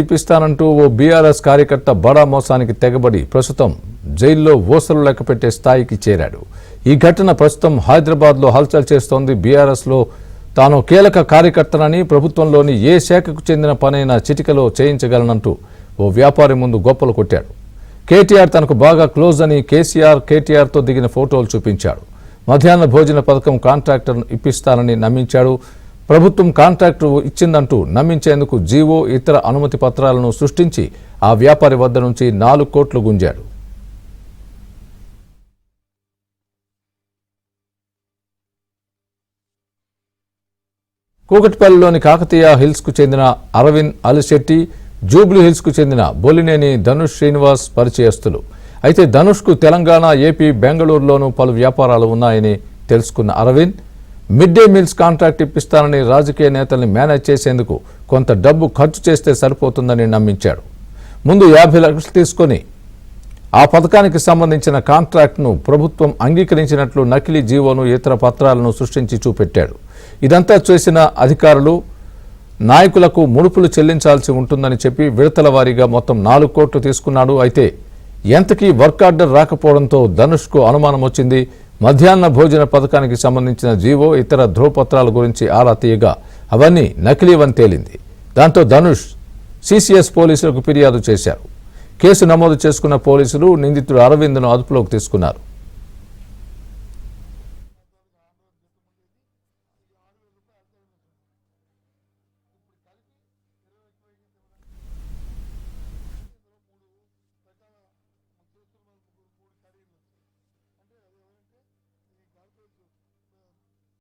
ఇప్పిస్తానంటూ ఓ BRS కార్యకర్త బడా మోసానికి తెగబడి ప్రస్తుతం జైల్లో ఊసలు లెక్కపెట్టే స్థాయికి చేరాడు. ఈ ఘటన ప్రస్తుతం హైదరాబాద్లో హల్చల్ చేస్తోంది. బీఆర్ఎస్లో తాను కీలక కార్యకర్తనని, ప్రభుత్వంలోని ఏ శాఖకు చెందిన పనైనా చిటికలో చేయించగలనంటూ ఓ వ్యాపారి ముందు గొప్పలు కొట్టాడు. కేటీఆర్ తనకు బాగా క్లోజ్ అని కేటీఆర్తో దిగిన ఫోటోలు చూపించాడు. మధ్యాహ్న భోజన పథకం కాంట్రాక్టర్ ఇప్పిస్తానని నమ్మించాడు. ప్రభుత్వం కాంట్రాక్టు ఇచ్చిందంటూ నమ్మించేందుకు జీవో, ఇతర అనుమతి పత్రాలను సృష్టించి ఆ వ్యాపారి వద్ద నుంచి 4 కోట్లు గుంజాడు. కూకట్పల్లిలోని కాకతీయ హిల్స్కు చెందిన అరవింద్ అలిశెట్టి, జూబ్లీ హిల్స్కు చెందిన బొలినేని ధనుష్ శ్రీనివాస్ పరిచయస్తులు. అయితే ధనుష్కు తెలంగాణ, ఏపీ, బెంగళూరులోనూ పలు వ్యాపారాలు ఉన్నాయని తెలుసుకున్న Arvind mid day meals contract ఇప్పిస్తానని రాజకీయ నేతల్ని మేనేజ్ చేసేందుకు కొంత డబ్బు ఖర్చు చేస్తే సరిపోతుందని నమ్మించాడు. ముందు 50 లక్షలు తీసుకొని ఆ పథకానికి సంబంధించిన కాంట్రాక్ట్ను ప్రభుత్వం అంగీకరించినట్లు నకిలీ జీవోను, ఇతర పత్రాలను సృష్టించి చూపెట్టాడు. ఇదంతా చేసిన అధికారులు నాయకులకు ముడుపులు చెల్లించాల్సి ఉంటుందని చెప్పి విడతల వారీగా మొత్తం 4 కోట్లు తీసుకున్నాడు. అయితే ఎంతకీ వర్క్ ఆర్డర్ రాకపోవడంతో ధనుష్కు అనుమానం వచ్చింది. మధ్యాహ్న భోజన పథకానికి సంబంధించిన జీవో, ఇతర ధ్రువపత్రాల గురించి ఆరా తీయగా అవన్నీ నకిలీవని తేలింది. దాంతో ధనుష్ సిసిఎస్ పోలీసులకు ఫిర్యాదు చేశారు. కేసు నమోదు చేసుకున్న పోలీసులు నిందితుడు అరవింద్ను అదుపులోకి తీసుకున్నారు.